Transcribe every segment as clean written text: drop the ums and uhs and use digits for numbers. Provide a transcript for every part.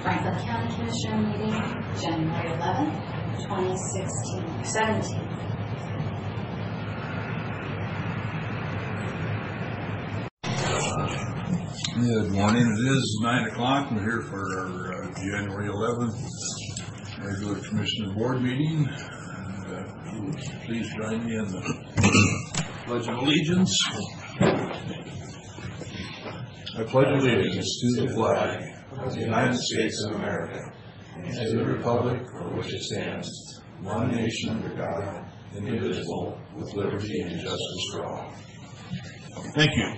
Franklin County Commissioner meeting, January 11th, 2017. Good morning. It is 9 o'clock. We're here for our January 11th regular Commissioner Board meeting. Please join me in the Pledge of Allegiance. I pledge allegiance to the flag of the United States of America and to the republic for which it stands, one nation under God, indivisible, with liberty and justice for all. Thank you.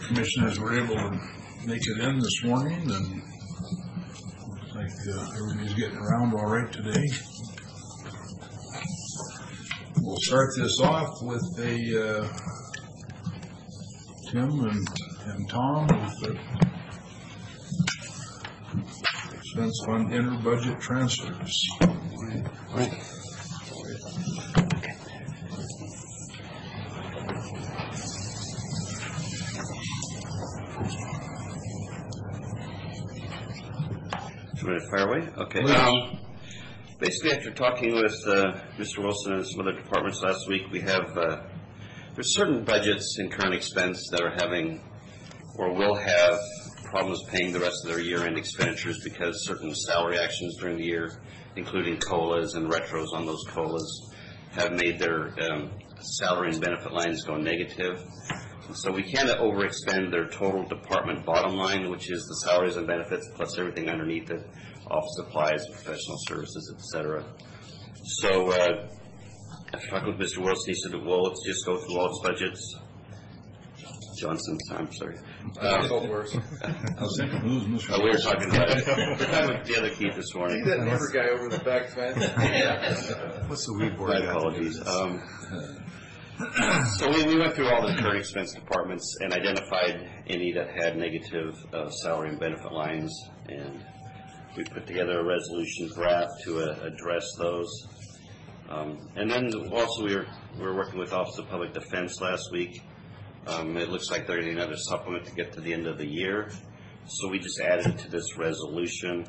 Commissioners were able to make it in this morning, and looks like everybody's getting around all right today. We'll start this off with a Tim and Tom with the expense fund inter-budget transfers. Right. Fire away? Okay. Basically, after talking with Mr. Wilson and some other departments last week, we have there's certain budgets in current expense that are having or will have problems paying the rest of their year-end expenditures because certain salary actions during the year, including COLAs and retros on those COLAs, have made their salary and benefit lines go negative. So we can't overexpend their total department bottom line, which is the salaries and benefits plus everything underneath it, office supplies, professional services, etc. So after talking with Mr. Wilson, he said, well, let's just go through all its budgets. Johnson, I'm sorry. I was thinking, who's Mr. We were talking about it. We're talking with the other Keith this morning. See that neighbor guy over the back fence? What's the weed board? My apologies. So we went through all the current expense departments and identified any that had negative salary and benefit lines, and we put together a resolution draft to address those. And then also we were working with Office of Public Defense last week. It looks like they're getting another supplement to get to the end of the year, so we just added it to this resolution.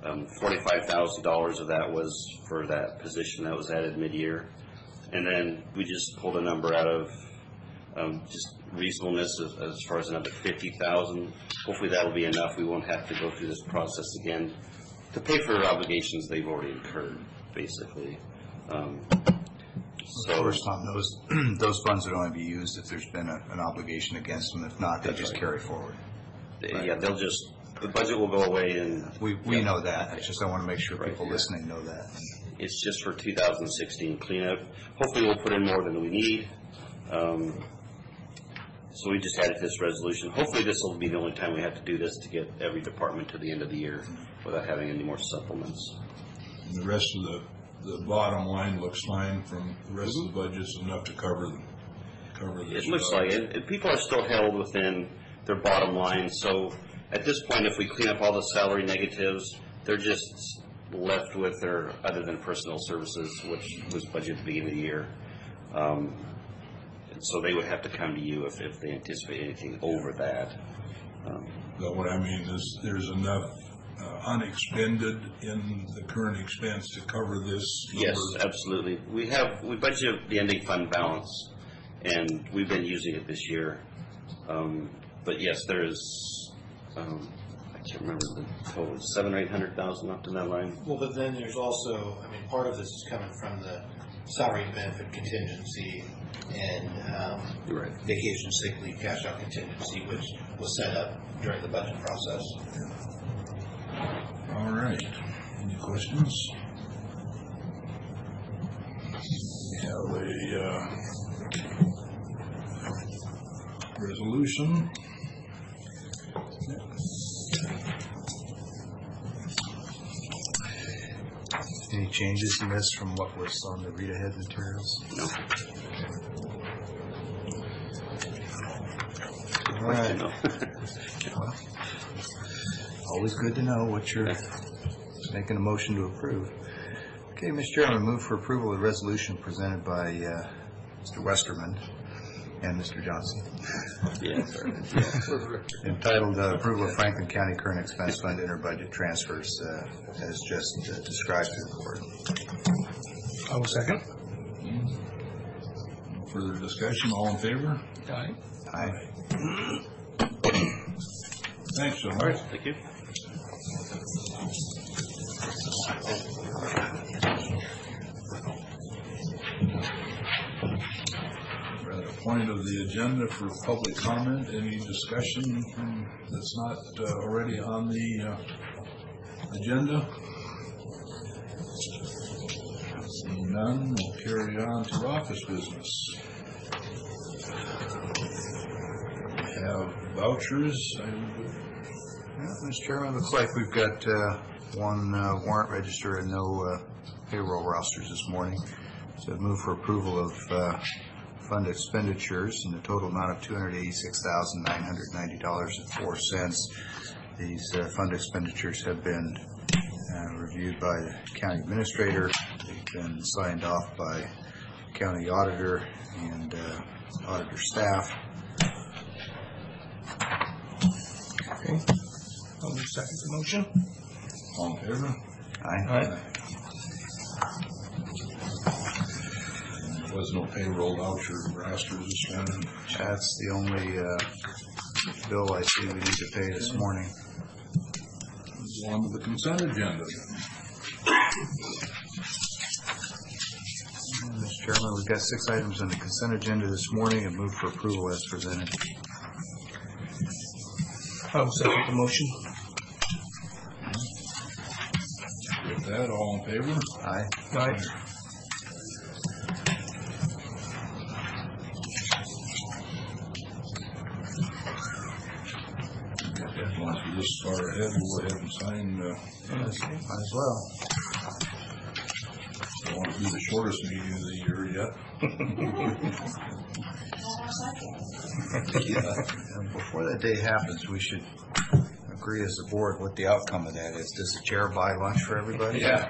$45,000 of that was for that position that was added mid-year. And then we just pulled a number out of just reasonableness as far as another $50,000. Hopefully that'll be enough. We won't have to go through this process again to pay for obligations they've already incurred, basically. So, of course, Tom, those funds would only be used if there's been an obligation against them. If not, they just carry forward. Yeah, they'll just, the budget will go away, and we know that. It's just I want to make sure people listening know that. It's just for 2016 cleanup. Hopefully we'll put in more than we need. So we just added this resolution. Hopefully this will be the only time we have to do this to get every department to the end of the year without having any more supplements. And the rest of the bottom line looks fine from the rest of the budgets, enough to cover this. It looks like it. And people are still held within their bottom line. So at this point, if we clean up all the salary negatives, they're just left with their, other than personnel services, which was budgeted at the beginning of the year. And so they would have to come to you if they anticipate anything over that. But what I mean is there's enough unexpended in the current expense to cover this number. Yes, absolutely. We budget the ending fund balance, and we've been using it this year. But yes, there is, I can't remember the total, $700,000 or $800,000 left in that line. Well, but then there's also, I mean, part of this is coming from the salary and benefit contingency and You're right. vacation sick leave cash out contingency, which was set up during the budget process. All right. Any questions? We have a resolution. Any changes in this from what was on the read-ahead materials? No. All right. No. Well, always good to know what you're making a motion to approve. Okay, Mr. Chairman, I move for approval of the resolution presented by Mr. Westerman And Mr. Johnson. Yes, sir. Entitled Approval of Franklin County Current Expense Fund Interbudget Transfers as just described to the board. I will second. Further discussion, all in favor? Aye. Aye. Thanks, so All much. right, thank you. We're at a point of the agenda for public comment. Any discussion that's not already on the agenda? Seeing none, we'll carry on to office business. We have vouchers. Mr. Chairman, looks like we've got one warrant register and no payroll rosters this morning. So I'd move for approval of fund expenditures in the total amount of $286,990.04. These fund expenditures have been reviewed by the county administrator. They've been signed off by county auditor and auditor staff. Okay. I will second the motion. All in favor? Aye. There was no payroll voucher rosters this morning. That's the only bill I see we need to pay this morning. Go on to the consent agenda. Mr. Chairman, we've got 6 items on the consent agenda this morning and move for approval as presented. I will second the motion. With that, all in favor? Aye. Aye. Once we're this far ahead, we'll go ahead and sign. Might as well. Don't want to be the shortest meeting of the year yet. And before that day happens, we should agree as a board what the outcome of that is. Does the chair buy lunch for everybody? Yeah.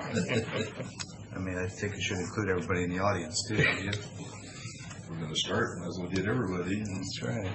I mean, I think it should include everybody in the audience, too. don't you? We're going to start, might as well get everybody. That's right.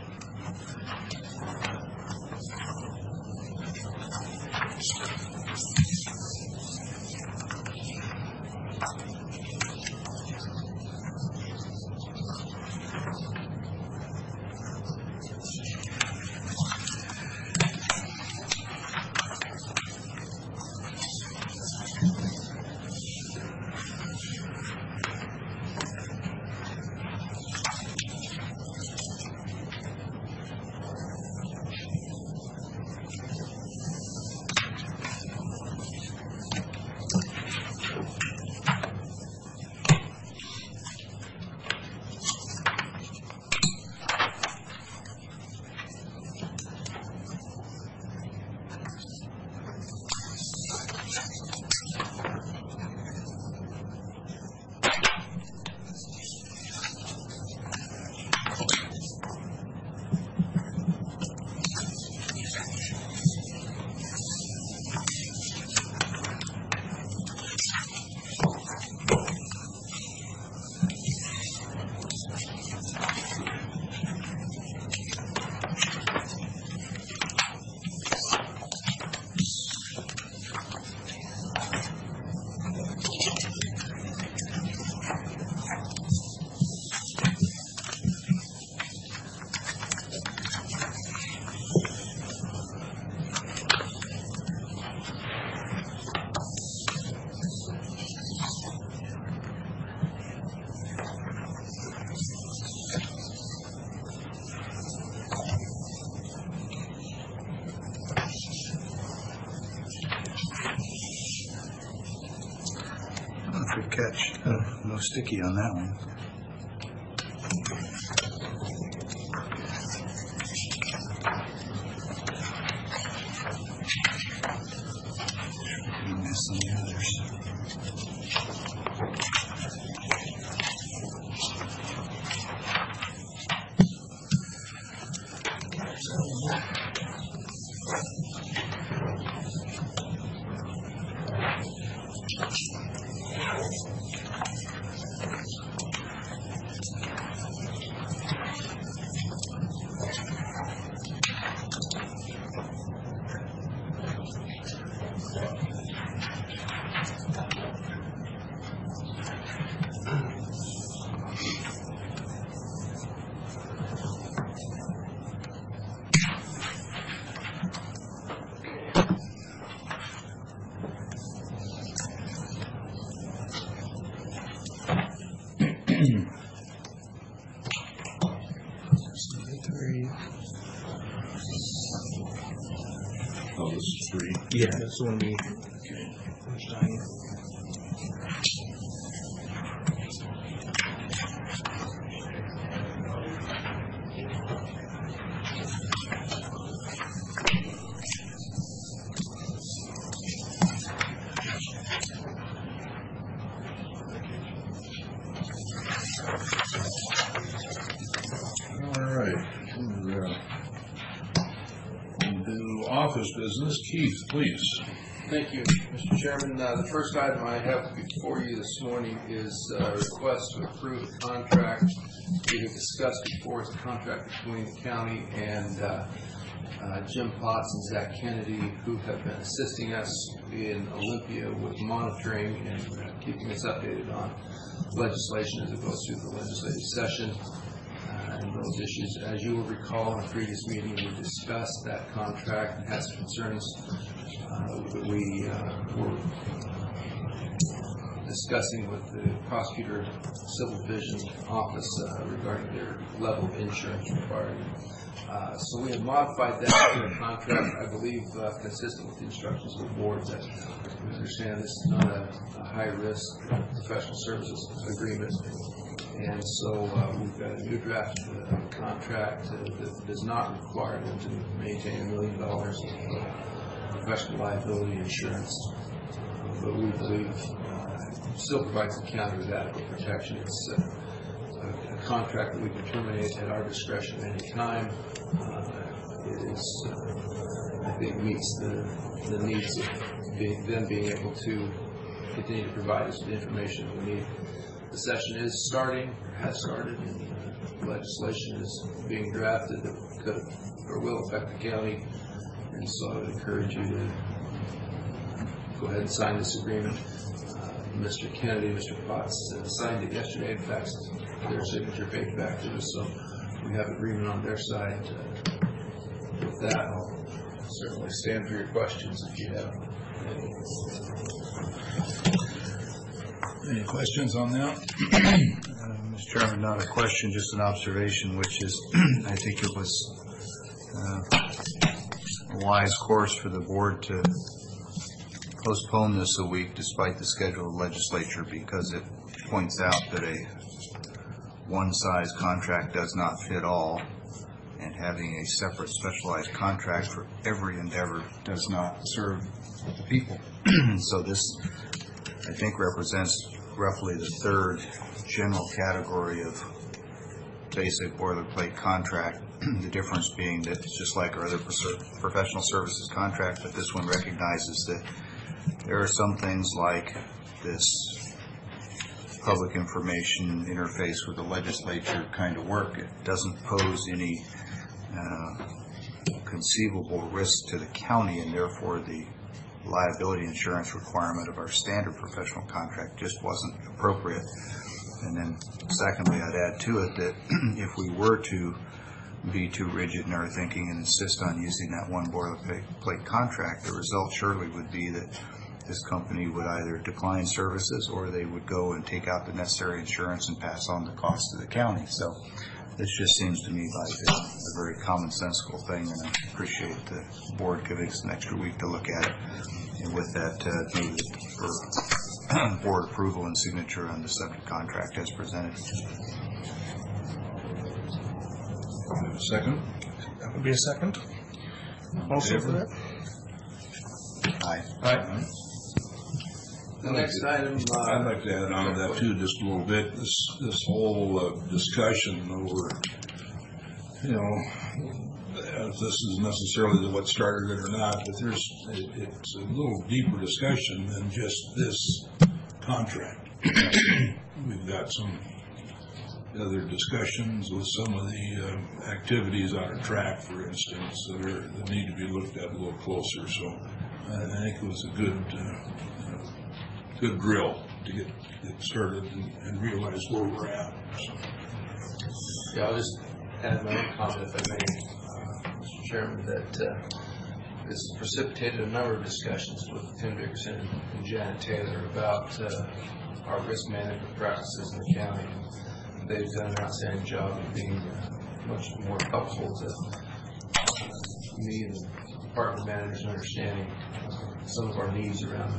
Good catch. No sticky on that one. Miss some of the others. Oh, this is 3. Yeah, that's the one we. All right. We'll do office business. Keith, please. Thank you, Mr. Chairman. The first item I have before you this morning is a request to approve a contract we have discussed before. It's a contract between the county and Jim Potts and Zach Kennedy, who have been assisting us in Olympia with monitoring and keeping us updated on legislation as it goes through the legislative session. And those issues, as you will recall in a previous meeting, we discussed that contract and had some concerns that we were discussing with the prosecutor civil division office regarding their level of insurance required. So we have modified that to a contract, I believe, consistent with the instructions of the board. That we understand this is not a high-risk professional services agreement. And so we've got a new draft contract that does not require them to maintain $1 million of professional liability insurance. But we believe still provides the county with adequate protection. It's a contract that we can terminate at our discretion at any time. It is, I think, meets the needs of them being able to continue to provide us with the information that we need. The session is starting, or has started, and legislation is being drafted that could or will affect the county. And so I would encourage you to go ahead and sign this agreement. Mr. Kennedy and Mr. Potts signed it yesterday. In fact, their signature page back to us, so we have agreement on their side. With that, I'll certainly stand for your questions if you have any. Any questions on that? Mr. Chairman, not a question, just an observation, which is I think it was a wise course for the board to postpone this a week despite the schedule of the legislature, because it points out that a one-size contract does not fit all, and having a separate specialized contract for every endeavor does not serve the people. So this, I think, represents roughly the third general category of basic boilerplate contract. The difference being that it's just like our other professional services contract, but this one recognizes that there are some things like this public information interface with the legislature kind of work. It doesn't pose any conceivable risk to the county, and therefore the liability insurance requirement of our standard professional contract just wasn't appropriate. And then secondly, I'd add to it that if we were to be too rigid in our thinking and insist on using that one boilerplate contract, the result surely would be that this company would either decline services or they would go and take out the necessary insurance and pass on the cost to the county. So this just seems to me like a very commonsensical thing, and I appreciate the board giving us an extra week to look at it. And with that, move for board approval and signature on the subject contract as presented. Second? That would be a second. Also for that? Aye. Aye. The next item, I'd like to add on to that too, just a little bit. This whole discussion over, if this is necessarily what started it or not, but it's a little deeper discussion than just this contract. We've got some other discussions with some of the activities on our track, for instance, that need to be looked at a little closer. So I think it was a good drill to get started and realize where we're at. So. yeah, I'll just add my own comment, if I may, Mr. Chairman, that this precipitated a number of discussions with Tim Dickerson and Janet Taylor about our risk management practices in the county. They've done an outstanding job of being much more helpful to me and the department managers in understanding some of our needs around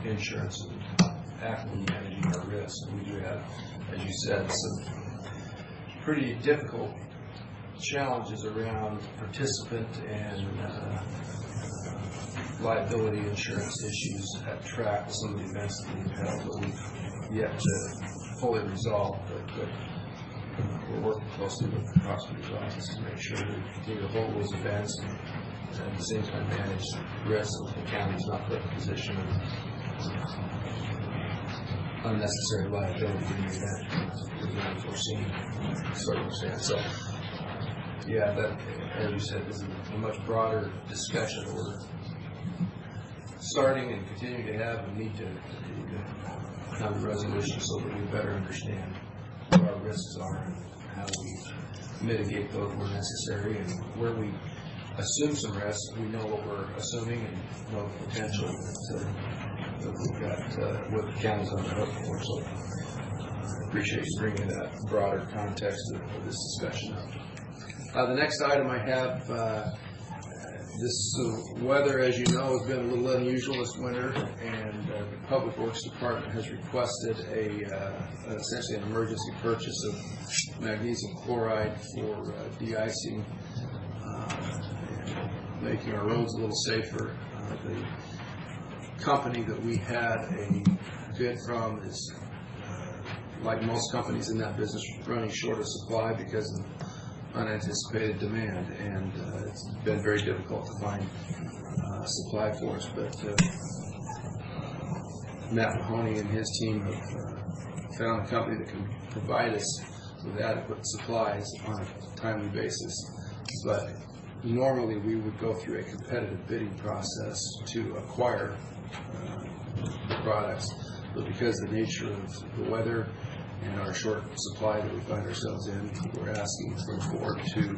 insurance and actively managing our risk. We do have, as you said, some pretty difficult challenges around participant and liability insurance issues at track with some of the events that we've had that we've yet to fully resolve. But we're working closely with the prosecutor's office to make sure that we continue to hold those events and at the same time manage risk so the county's not put in a position of unnecessary liability in the event of an unforeseen circumstance. So, yeah, that, as you said, this is a much broader discussion that we're starting and continuing to have and need to continue to come to resolution so that we better understand what our risks are and how we mitigate those where necessary, and where we assume some risk, we know what we're assuming and know the potential that we've got what the county's on the hook for. So I appreciate you bringing that broader context of this discussion up. The next item I have, this weather, as you know, has been a little unusual this winter, and the Public Works Department has requested essentially an emergency purchase of magnesium chloride for de-icing, making our roads a little safer. The company that we had a bid from is, like most companies in that business, running short of supply because of unanticipated demand, and it's been very difficult to find supply for us. But Matt Mahoney and his team have found a company that can provide us with adequate supplies on a timely basis. But normally we would go through a competitive bidding process to acquire the products, but because of the nature of the weather and our short supply that we find ourselves in, we're asking for the board to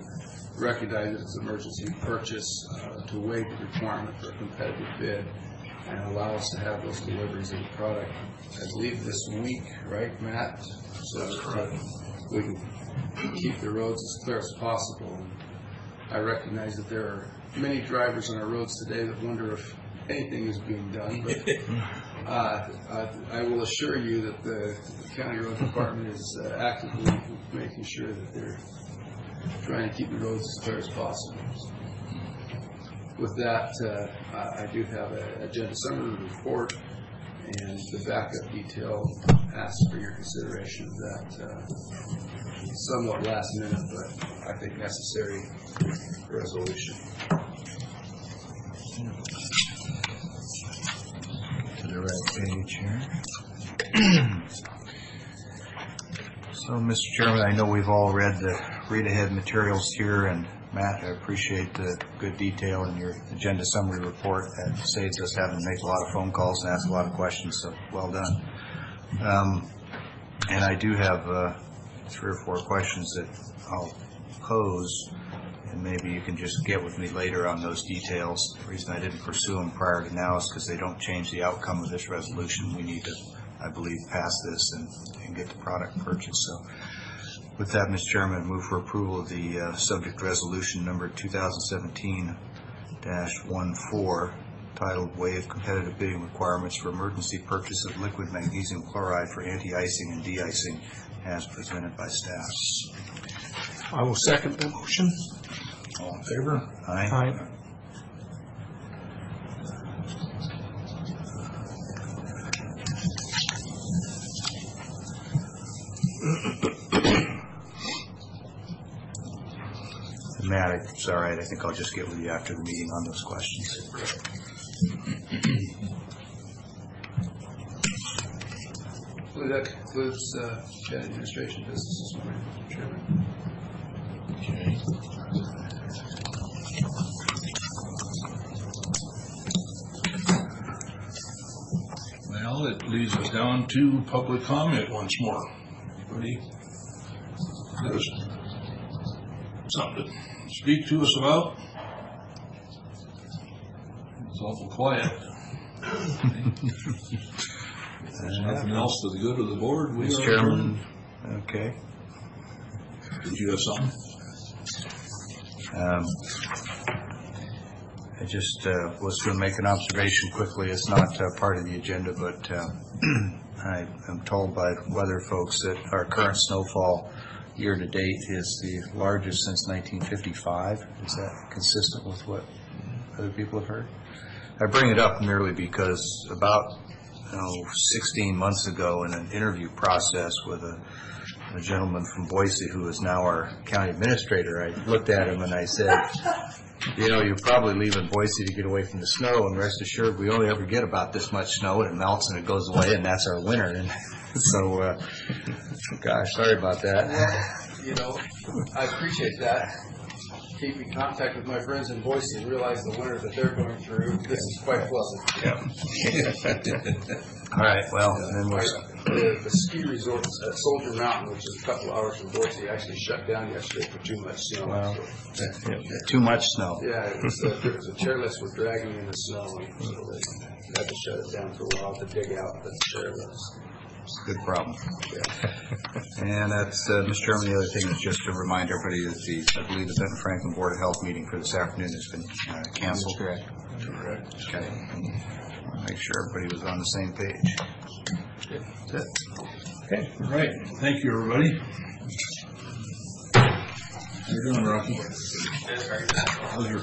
recognize it as an emergency purchase, to waive the requirement for a competitive bid, and allow us to have those deliveries of the product, I believe, this week, right, Matt? So that we can keep the roads as clear as possible. And I recognize that there are many drivers on our roads today that wonder if anything is being done, but I will assure you that the County Road Department is actively making sure that they're trying to keep the roads as clear as possible. With that, I do have an agenda summary report, and the backup detail asks for your consideration of that somewhat last minute, but I think necessary resolution. To the right page here. So, Mr. Chairman, I know we've all read the read-ahead materials here, and Matt, I appreciate the good detail in your agenda summary report. That saves us having to make a lot of phone calls and ask a lot of questions, so well done. And I do have 3 or 4 questions that I'll pose, and maybe you can just get with me later on those details. The reason I didn't pursue them prior to now is because they don't change the outcome of this resolution. We need to, I believe, pass this and get the product purchased. So with that, Mr. Chairman, I move for approval of the subject resolution number 2017-14, titled Waive Competitive Bidding Requirements for Emergency Purchase of Liquid Magnesium Chloride for Anti-Icing and De-Icing, as presented by staff. I will second the motion. All in favor? Aye. Aye. Matt, it's all right. I think I'll just get with you after the meeting on those questions. That concludes county administration business this morning, Mr. Chairman. Okay. Well, it leads us down to public comment once more. Anybody has something to speak to us about? It's awful quiet. There's nothing else to the good of the board. Mr. Chairman, okay. Did you have something? I just was going to make an observation quickly. It's not part of the agenda, but I am told by weather folks that our current snowfall year-to-date is the largest since 1955. Is that consistent with what other people have heard? I bring it up merely because about 16 months ago in an interview process with a gentleman from Boise who is now our county administrator, I looked at him and I said, you're probably leaving Boise to get away from the snow, and rest assured we only ever get about this much snow, and it melts and it goes away, and that's our winter. And so, gosh, sorry about that. I appreciate that. Keep in contact with my friends in Boise and realize the winter that they're going through. This is quite pleasant. All right, well, then The ski resort at Soldier Mountain, which is a couple hours from Boise, actually shut down yesterday for too much snow. Wow. Too much snow. Yeah, it was the chairlifts were dragging in the snow, so they had to shut it down for a while to dig out the chairlifts. It's a good problem. And that's, Mr. Chairman, the other thing is just to remind everybody that I believe the Benton Franklin Board of Health meeting for this afternoon has been canceled. Correct. Okay. Make sure everybody was on the same page. That's it. Okay, all right. Thank you, everybody. How you doing, Rocky? How's your